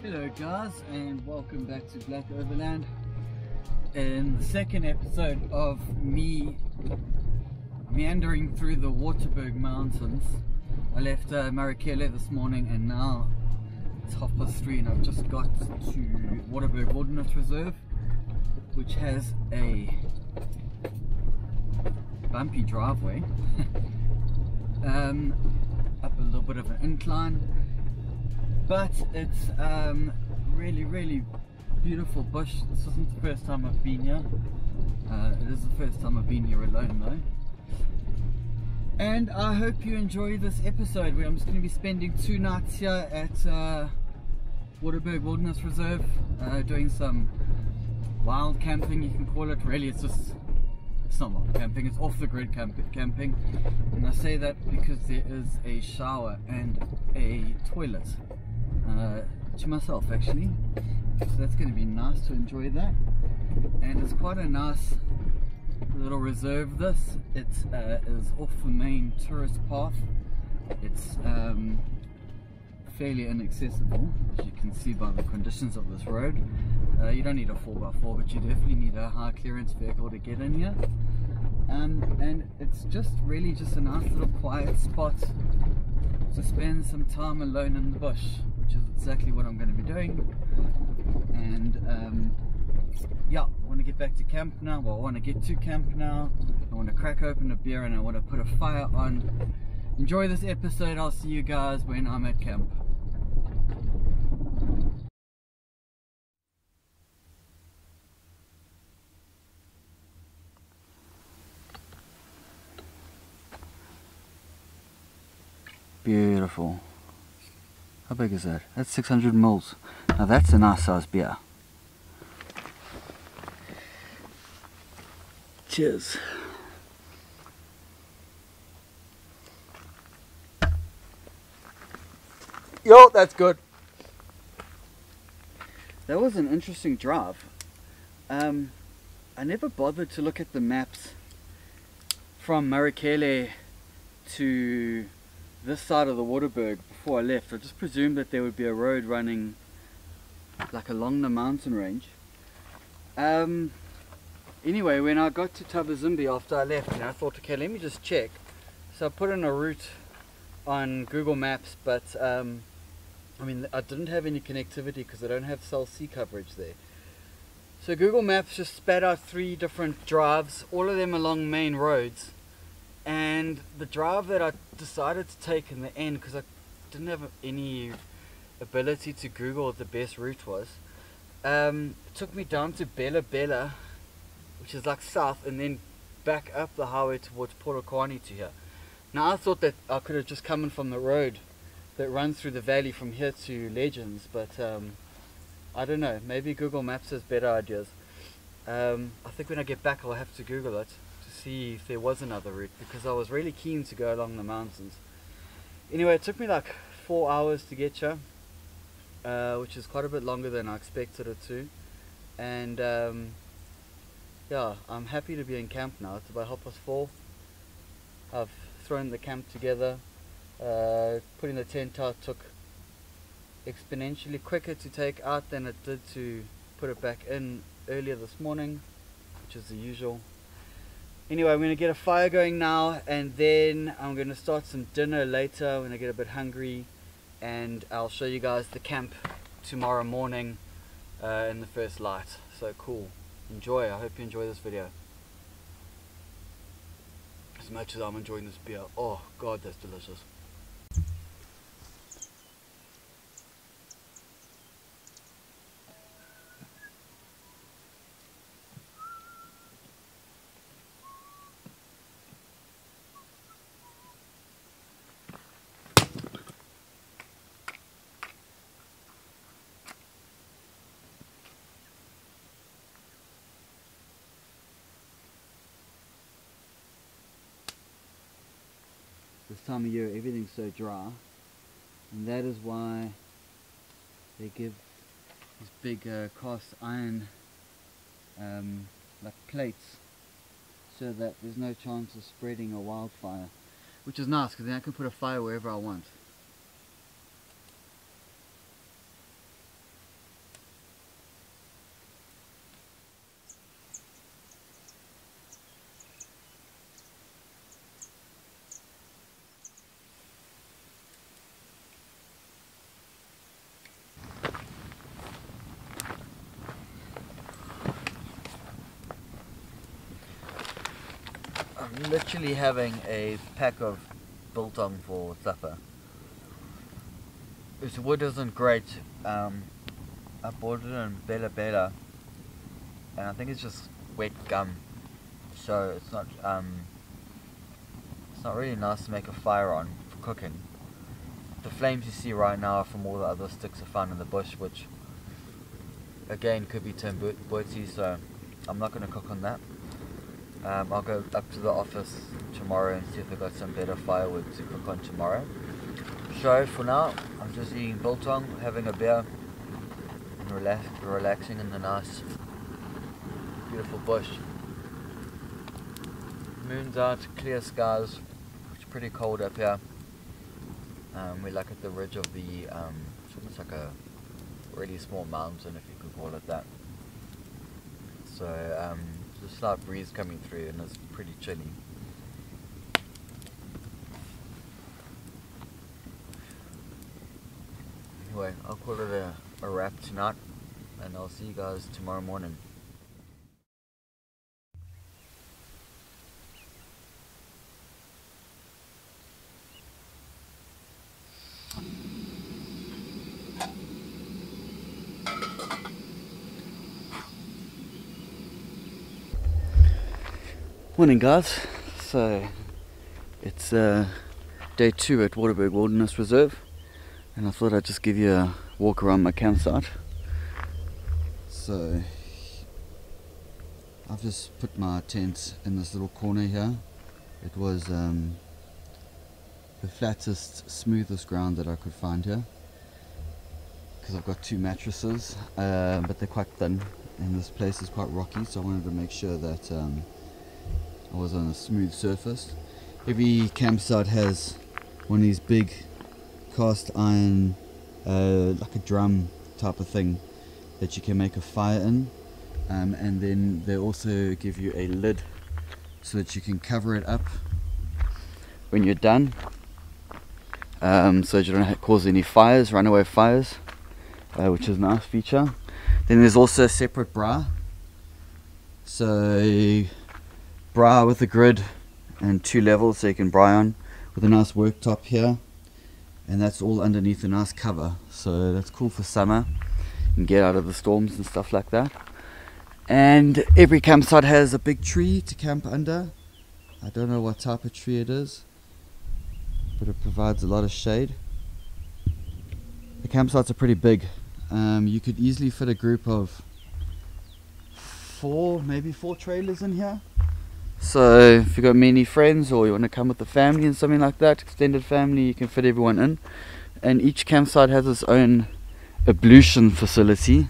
Hello guys, and welcome back to Black Overland. In the second episode of me meandering through the Waterberg mountains, I left Marakele this morning and now it's 3:30 and I've just got to Waterberg Wilderness Reserve, which has a bumpy driveway up a little bit of an incline. But it's really beautiful bush. This isn't the first time I've been here. It is the first time I've been here alone though. And I hope you enjoy this episode where I'm just going to be spending 2 nights here at Waterberg Wilderness Reserve, doing some wild camping, you can call it. Really, it's not wild camping, it's off the grid camping. And I say that because there is a shower and a toilet to myself actually, so that's going to be nice to enjoy that. And it's quite a nice little reserve this. It is off the main tourist path. It's fairly inaccessible, as you can see by the conditions of this road. You don't need a 4x4, but you definitely need a high clearance vehicle to get in here. And it's just really a nice little quiet spot to spend some time alone in the bush, which is exactly what I'm going to be doing. And yeah, I want to get back to camp now. Well, I want to get to camp now. I want to crack open a beer and I want to put a fire on. Enjoy this episode. I'll see you guys when I'm at camp. Beautiful. How big is that? That's 600 mils. Now that's a nice size beer. Cheers. Yo, that's good. That was an interesting drive. I never bothered to look at the maps from Marakele to this side of the Waterberg before I left. I just presumed that there would be a road running like along the mountain range. Anyway, when I got to Tabazimbi after I left, I thought, okay, let me just check. So I put in a route on Google Maps, but I mean, I didn't have any connectivity because I don't have cell C coverage there. So Google Maps just spat out 3 different drives, all of them along main roads. And the drive that I decided to take in the end, because I didn't have any ability to Google what the best route was, took me down to Bella Bella, which is like south, and then back up the highway towards Polokwane to here. Now I thought that I could have just come in from the road that runs through the valley from here to Legends, but I don't know, maybe Google Maps has better ideas. I think when I get back I'll have to Google it to see if there was another route, because I was really keen to go along the mountains. Anyway, it took me like 4 hours to get here, which is quite a bit longer than I expected it to. And yeah, I'm happy to be in camp now. It's about 4:30. I've thrown the camp together. Putting the tent out took exponentially quicker to take out than it did to put it back in earlier this morning, which is the usual. Anyway, I'm going to get a fire going now, and then I'm going to start some dinner later when I get a bit hungry, and I'll show you guys the camp tomorrow morning in the first light. So cool. Enjoy. I hope you enjoy this video as much as I'm enjoying this beer. Oh god, that's delicious. This time of year everything's so dry, and that is why they give these big cast iron like plates, so that there's no chance of spreading a wildfire, which is nice because then I can put a fire wherever I want. literally having a pack of biltong for supper. This wood isn't great. I bought it in Bella Bella, and I think it's just wet gum, so it's not really nice to make a fire on for cooking. The flames you see right now are from all the other sticks I found in the bush, which again could be timbuti, so I'm not going to cook on that. I'll go up to the office tomorrow and see if they've got some better firewood to cook on tomorrow. So for now, I'm just eating biltong, having a beer, and relaxing in the nice, beautiful bush. Moon's out, clear skies. It's pretty cold up here. We're like at the ridge of the, it's almost like a really small mountain, if you could call it that. So there's a slight breeze coming through and it's pretty chilly. Anyway, I'll call it a wrap tonight, and I'll see you guys tomorrow morning. Morning guys, so it's day 2 at Waterberg Wilderness Reserve, and I thought I'd just give you a walk around my campsite. So I've just put my tent in this little corner here. It was the flattest, smoothest ground that I could find here, because I've got 2 mattresses, but they're quite thin and this place is quite rocky, so I wanted to make sure that I was on a smooth surface. Every campsite has one of these big cast iron, like a drum type of thing that you can make a fire in, and then they also give you a lid so that you can cover it up when you're done, so you don't cause any fires, runaway fires, which is a nice feature. Then there's also a separate bra, so bra with a grid and 2 levels so you can bra on, with a nice worktop here, and that's all underneath a nice cover, so that's cool for summer. You can get out of the storms and stuff like that. And every campsite has a big tree to camp under. I don't know what type of tree it is, but it provides a lot of shade. The campsites are pretty big. You could easily fit a group of 4, maybe 4 trailers in here. So if you've got many friends or you want to come with the family and something like that, extended family, you can fit everyone in. And each campsite has its own ablution facility,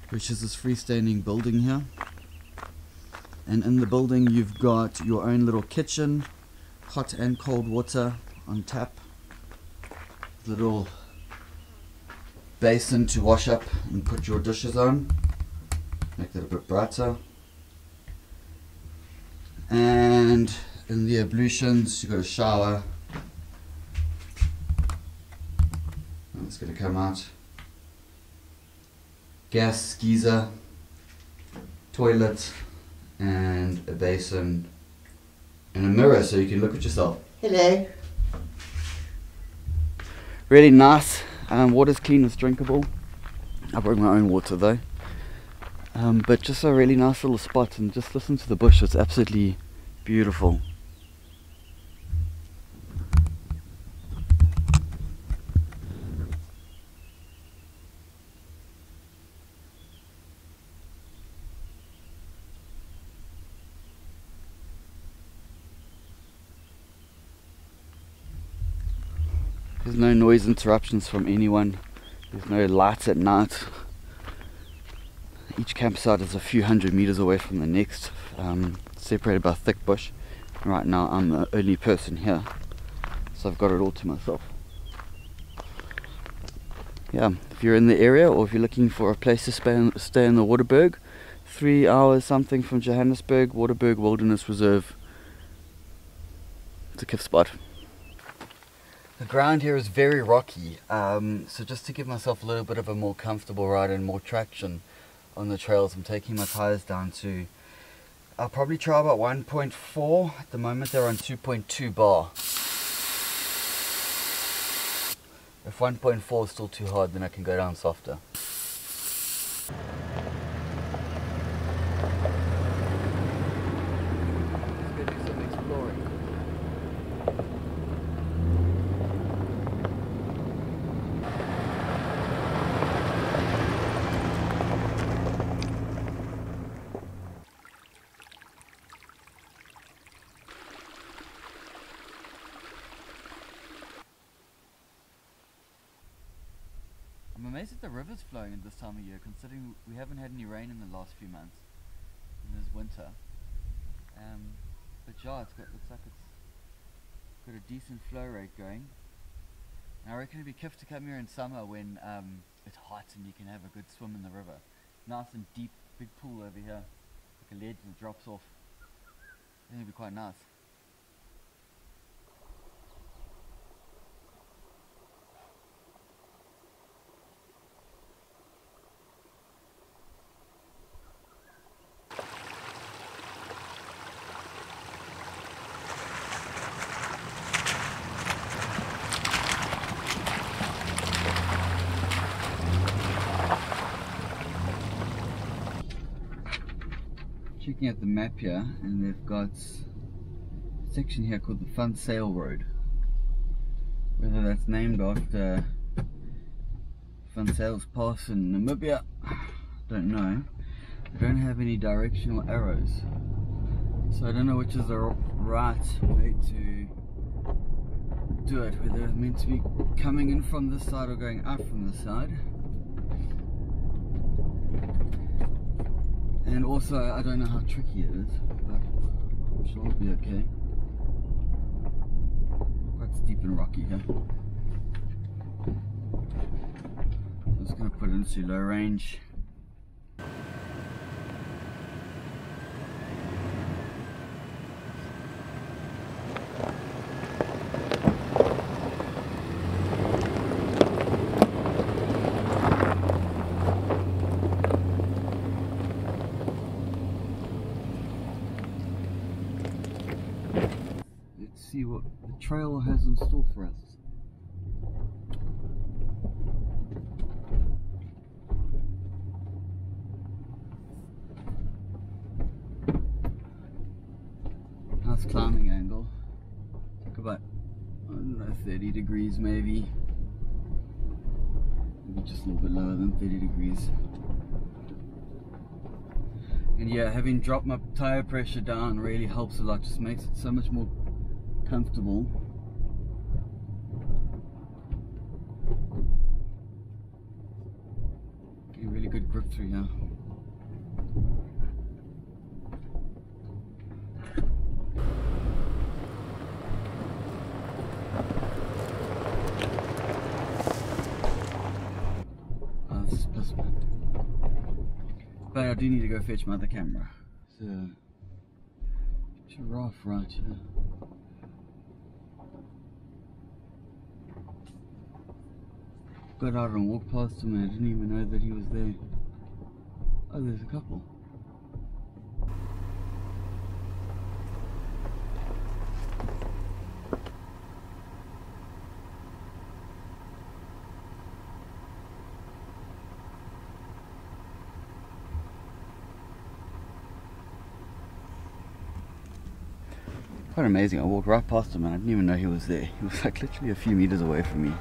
which is this freestanding building here. And in the building you've got your own little kitchen, hot and cold water on tap, little basin to wash up and put your dishes on, make that a bit brighter. And in the ablutions you've got a shower, and it's going to come out, gas geyser, toilet, and a basin and a mirror so you can look at yourself. Hello. Really nice. Water's clean, it's drinkable. I bring my own water though. But just a really nice little spot, and just listen to the bush, it's absolutely beautiful. There's no noise interruptions from anyone, there's no lights at night. Each campsite is a few hundred meters away from the next, separated by thick bush. Right now I'm the only person here, so I've got it all to myself. Yeah, if you're in the area or if you're looking for a place to stay in the Waterberg, 3 hours something from Johannesburg, Waterberg Wilderness Reserve. It's a kiff spot. The ground here is very rocky, so just to give myself a little bit of a more comfortable ride and more traction on the trails, I'm taking my tires down to I'll probably try about 1.4. At the moment they're on 2.2 bar. If 1.4 is still too hard, then I can go down softer. Let's go do some exploring. I'm amazed that the river's flowing at this time of year, considering we haven't had any rain in the last few months. And it's winter. But yeah, looks like it's got a decent flow rate going. And I reckon it'd be kiff to come here in summer when it's hot and you can have a good swim in the river. Nice and deep, big pool over here, like a ledge that drops off. I think it'd be quite nice. Checking out the map here, and they've got a section here called the Fun Sail Road. Whether that's named after Fun Sails Pass in Namibia, I don't know. They don't have any directional arrows, so I don't know which is the right way to do it, whether it's meant to be coming in from this side or going out from this side. And also, I don't know how tricky it is, but I'm sure it'll be okay. Quite steep and rocky here. I'm just going to put it into low range. See what the trail has in store for us. Nice climbing angle. Took about, I don't know, 30 degrees maybe. Maybe just a little bit lower than 30 degrees. And yeah, having dropped my tire pressure down really helps a lot. Just makes it so much more comfortable. Getting really good grip through here. Oh, this is piss, man. But I do need to go fetch my other camera. So, giraffe right here. Got out and walked past him and I didn't even know that he was there. Oh, there's a couple. Quite amazing. I walked right past him and I didn't even know he was there. He was like literally a few meters away from me.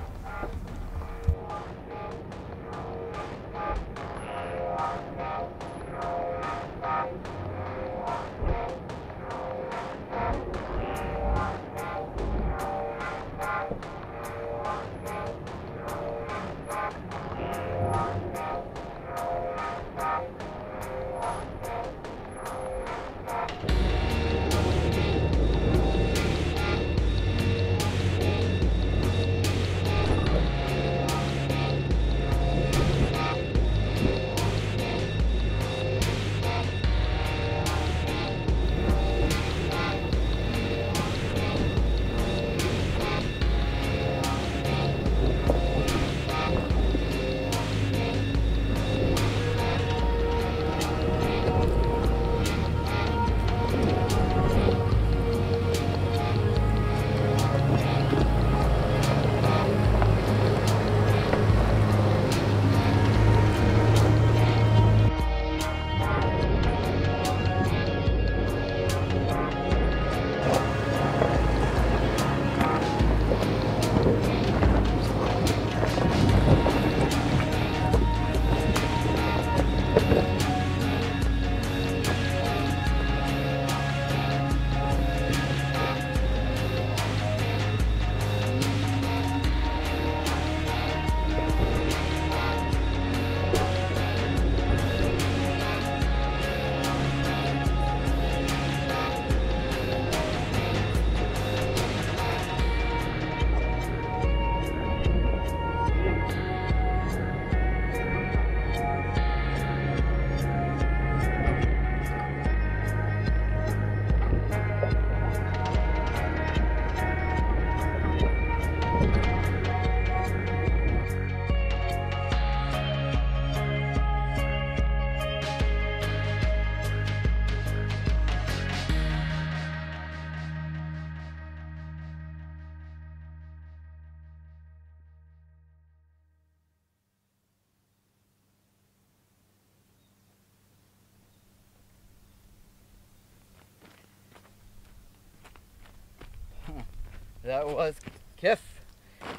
That was Kef.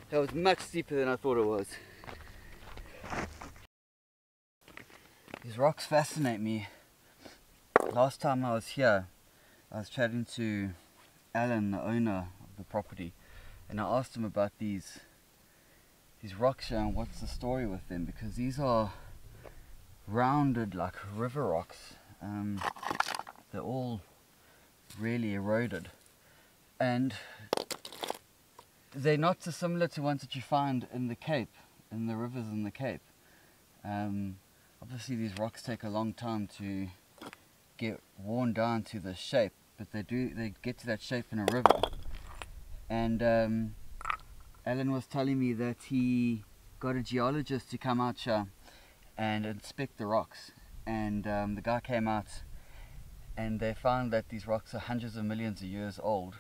That was much steeper than I thought it was. These rocks fascinate me. Last time I was here, I was chatting to Alan, the owner of the property, and I asked him about these rocks here and what's the story with them, because these are rounded like river rocks. They're all really eroded, and they're not dissimilar to ones that you find in the Cape, in the rivers in the Cape. Obviously these rocks take a long time to get worn down to the shape, but they get to that shape in a river. And Alan was telling me that he got a geologist to come out here and inspect the rocks, and the guy came out and they found that these rocks are hundreds of millions of years old,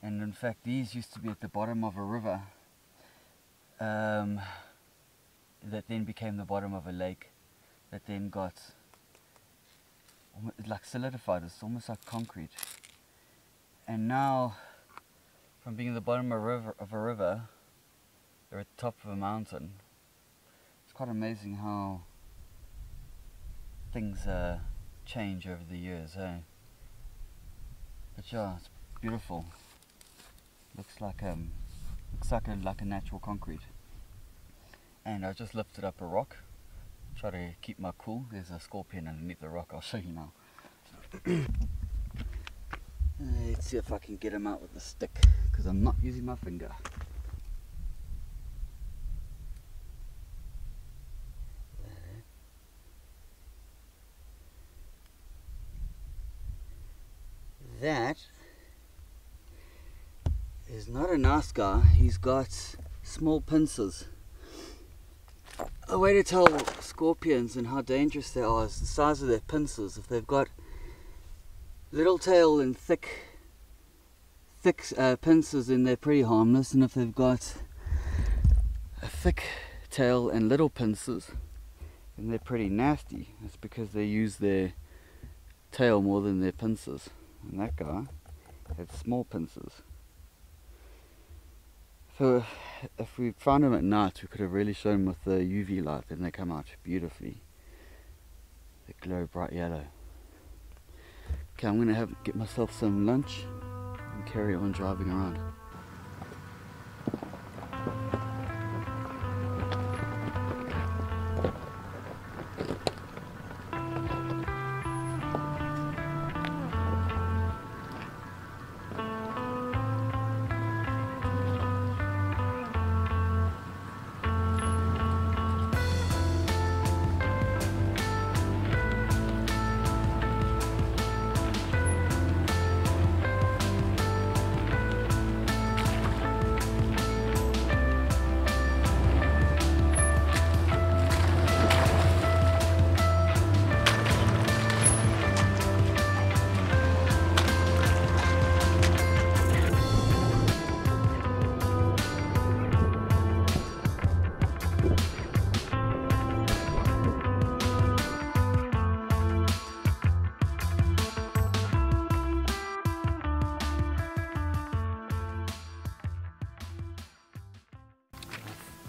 and in fact these used to be at the bottom of a river that then became the bottom of a lake that then got like solidified. It's almost like concrete, and now from being at the bottom of a river, they're at the top of a mountain. It's quite amazing how things change over the years, eh? But yeah, it's beautiful. Looks like a natural concrete. And I just lifted up a rock. Try to keep my cool. There's a scorpion underneath the rock. I'll show you now. Let's see if I can get him out with a stick, because I'm not using my finger. That is not a nice guy. He's got small pincers. A way to tell scorpions and how dangerous they are is the size of their pincers. If they've got little tail and thick pincers, then they're pretty harmless, and if they've got a thick tail and little pincers, then they're pretty nasty. It's because they use their tail more than their pincers. And that guy had small pincers. So if we found them at night, we could have really shown them with the UV light, and they come out beautifully. They glow bright yellow. Okay, I'm gonna get myself some lunch and carry on driving around.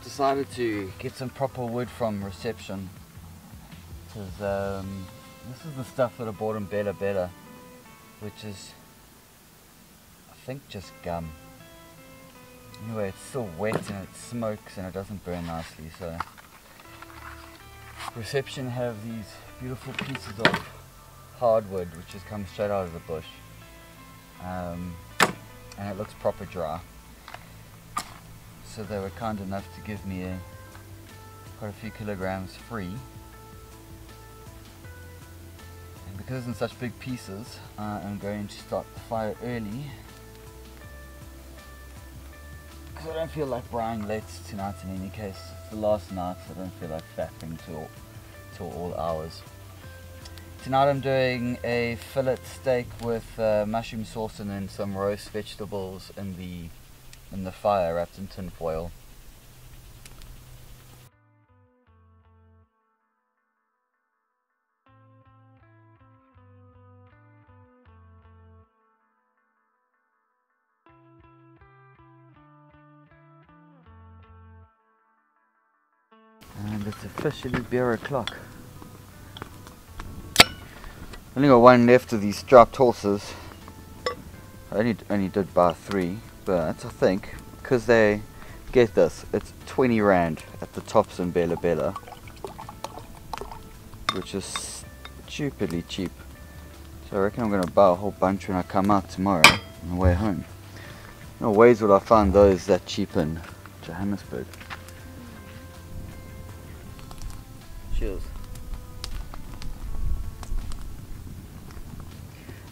Decided to get some proper wood from reception, because this is the stuff that I bought in Bella Bella, which is, I think, just gum. Anyway, it's still wet and it smokes and it doesn't burn nicely, so reception have these beautiful pieces of hardwood which has come straight out of the bush, and it looks proper dry. So they were kind enough to give me quite a few kilograms free. And because it's in such big pieces, I'm going to start the fire early, because I don't feel like braaiing late tonight in any case. It's the last night, so I don't feel like faffing till all hours. Tonight I'm doing a fillet steak with mushroom sauce and then some roast vegetables in the fire, wrapped in tin foil. And it's officially beer o'clock. Only got one left of these strapped horses. I only did buy 3, but I think because they get this, it's 20 rand at the tops in Bella Bella, which is stupidly cheap. So I reckon I'm gonna buy a whole bunch when I come out tomorrow on the way home. No ways would I find those that cheap in Johannesburg. Cheers.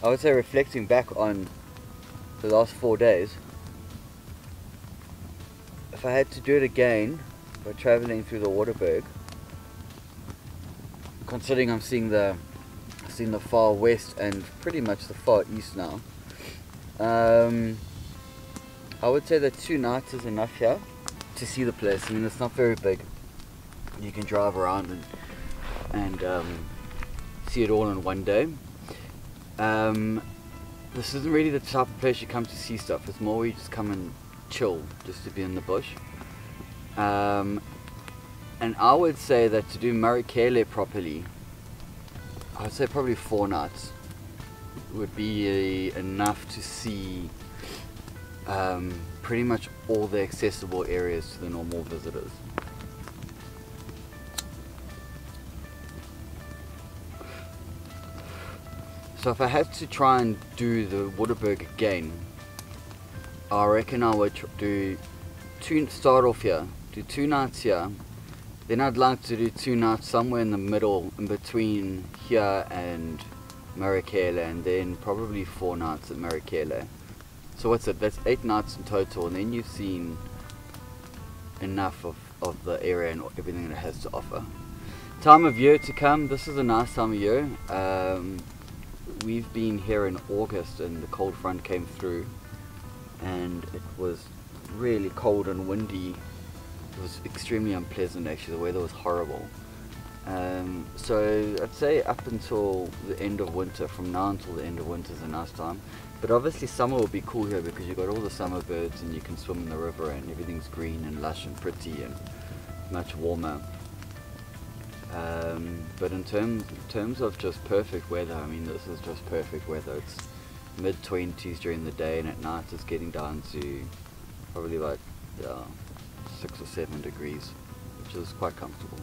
I would say, reflecting back on the last 4 days, if I had to do it again by travelling through the Waterberg, considering I'm seeing the far west and pretty much the far east now, I would say that 2 nights is enough here to see the place. I mean, it's not very big. You can drive around and see it all in one day. This isn't really the type of place you come to see stuff. It's more where you just come and chill, just to be in the bush. And I would say that to do Marakele properly, I would say probably 4 nights would be enough to see pretty much all the accessible areas to the normal visitors. So if I had to try and do the Waterberg again, I reckon I would start off here, do 2 nights here, then I'd like to do 2 nights somewhere in the middle, in between here and Marakele, and then probably 4 nights at Marakele. So what's it, that's 8 nights in total, and then you've seen enough of the area and everything it has to offer. Time of year to come, this is a nice time of year. We've been here in August and the cold front came through and it was really cold and windy. It was extremely unpleasant actually, the weather was horrible. So I'd say up until the end of winter, from now until the end of winter is a nice time. But obviously summer will be cool here because you've got all the summer birds and you can swim in the river and everything's green and lush and pretty and much warmer. But in terms of just perfect weather, I mean, this is just perfect weather. It's mid-20s during the day, and at night it's getting down to probably like 6 or 7 degrees, which is quite comfortable.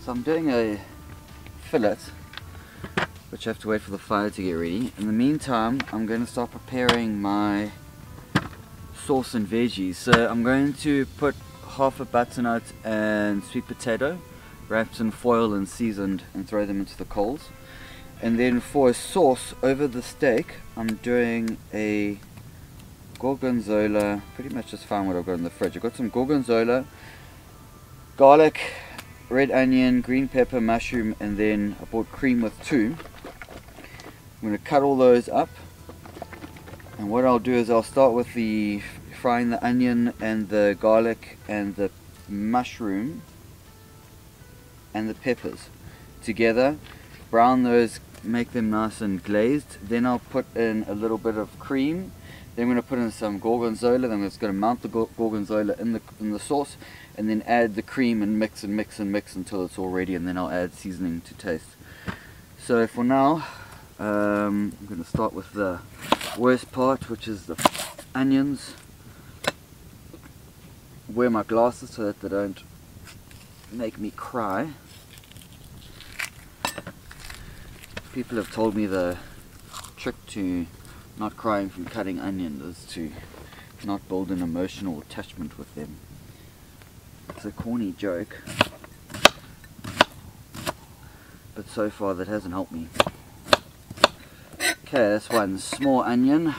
So I'm doing a fillet, which I have to wait for the fire to get ready. In the meantime, I'm going to start preparing my sauce and veggies. So I'm going to put half a butternut and sweet potato wrapped in foil and seasoned and throw them into the coals. And then for a sauce over the steak, I'm doing a gorgonzola, pretty much just found what I've got in the fridge. I've got some gorgonzola, garlic, red onion, green pepper, mushroom, and then I bought cream with 2. I'm going to cut all those up, and what I'll do is I'll start with the frying the onion and the garlic and the mushroom and the peppers together, brown those, make them nice and glazed. Then I'll put in a little bit of cream, then I'm going to put in some gorgonzola, then I'm just going to mount the gorgonzola in the sauce, and then add the cream and mix and mix and mix until it's all ready, and then I'll add seasoning to taste. So for now, I'm going to start with the worst part, which is the onions. Wear my glasses so that they don't make me cry. People have told me the trick to not crying from cutting onions is to not build an emotional attachment with them. It's a corny joke, but so far that hasn't helped me. Okay, that's one small onion.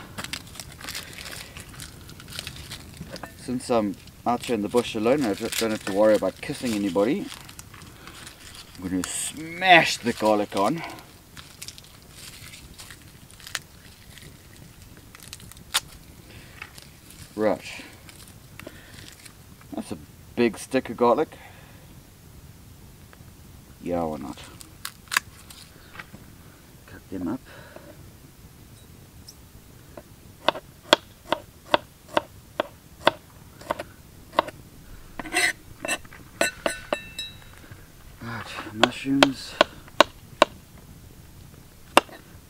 Since I'm out here in the bush alone, I don't have to worry about kissing anybody. I'm going to smash the garlic on. Right. That's a big stick of garlic. Yeah, why not? Cut them up.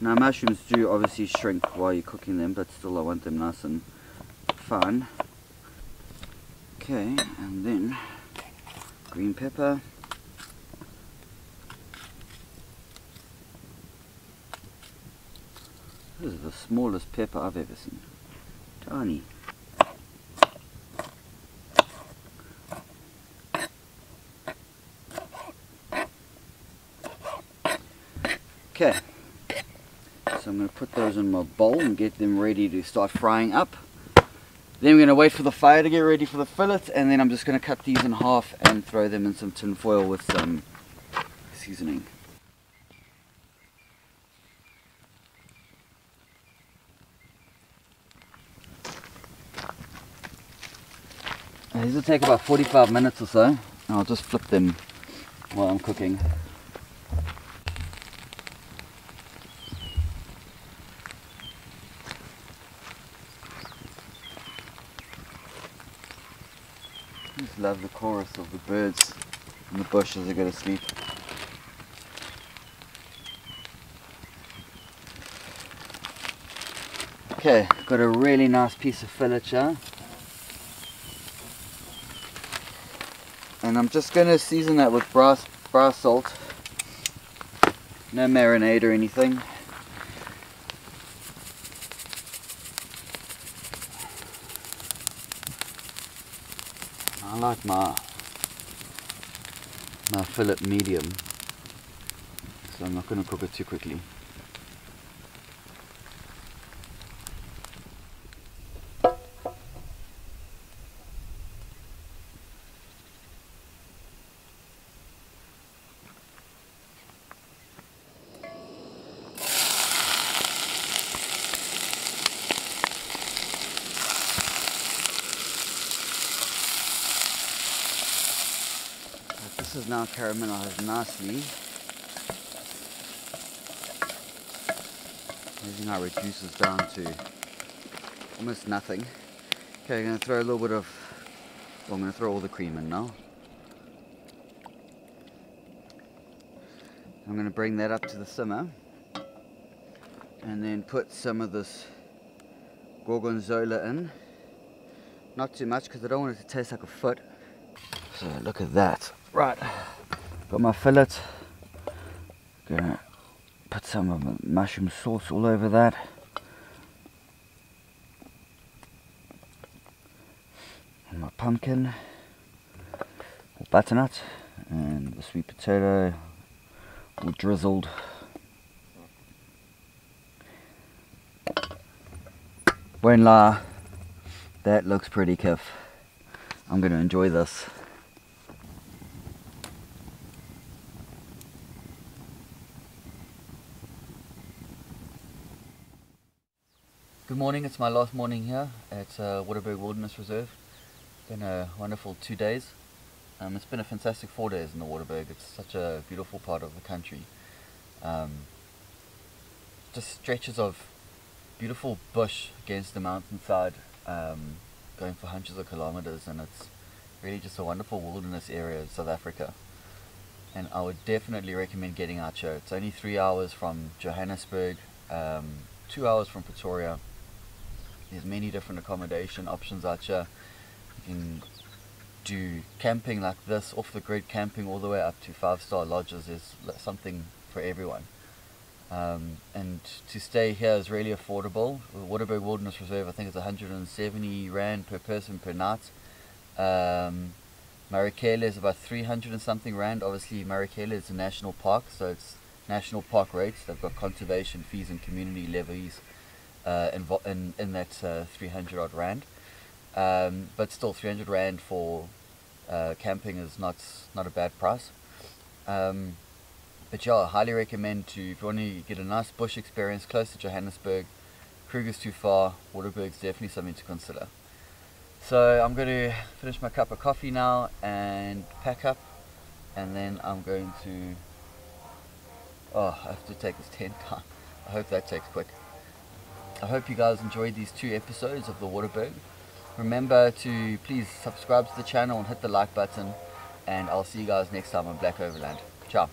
Now mushrooms do obviously shrink while you're cooking them, but still I want them nice and fine. Okay, and then green pepper. This is the smallest pepper I've ever seen. Tiny. Okay, so I'm going to put those in my bowl and get them ready to start frying up. Then we're going to wait for the fire to get ready for the fillet, and then I'm just going to cut these in half and throw them in some tin foil with some seasoning. These will take about 45 minutes or so, and I'll just flip them while I'm cooking. I just love the chorus of the birds in the bush as they go to sleep. Okay, got a really nice piece of fillet here. And I'm just going to season that with brass salt. No marinade or anything. I like my fillet medium, so I'm not going to cook it too quickly. This is now caramelized nicely. Amazing how it reduces down to almost nothing. Okay, I'm going to throw a little bit of, well, I'm going to throw all the cream in now. I'm going to bring that up to the simmer and then put some of this gorgonzola in. Not too much because I don't want it to taste like a foot. So look at that. Right, got my fillet. Gonna put some of the mushroom sauce all over that. And my pumpkin, or butternut, and the sweet potato, all drizzled. Won't lie, that looks pretty kiff. I'm gonna enjoy this. Good morning, it's my last morning here at Waterberg Wilderness Reserve. It's been a wonderful 2 days. It's been a fantastic 4 days in the Waterberg. It's such a beautiful part of the country. Just stretches of beautiful bush against the mountainside, going for hundreds of kilometers, and it's really just a wonderful wilderness area in South Africa. And I would definitely recommend getting out here. It's only 3 hours from Johannesburg, 2 hours from Pretoria. There's many different accommodation options out here. You can do camping like this, off the grid camping, all the way up to 5-star lodges. There's something for everyone. And to stay here is really affordable. The Waterberg Wilderness Reserve, I think it's 170 Rand per person per night. Marakele is about 300 and something Rand. Obviously Marakele is a national park, so it's national park rates. They've got conservation fees and community levies in that 300 odd Rand. But still 300 Rand for camping is not a bad price. But yeah, I highly recommend if you want to get a nice bush experience close to Johannesburg. Kruger's too far, Waterberg's definitely something to consider. So I'm going to finish my cup of coffee now and pack up, and then I'm going to, I have to take this tent down. I hope that takes quick. I hope you guys enjoyed these 2 episodes of the Waterberg. Remember to please subscribe to the channel and hit the like button, and I'll see you guys next time on Black Overland. Ciao.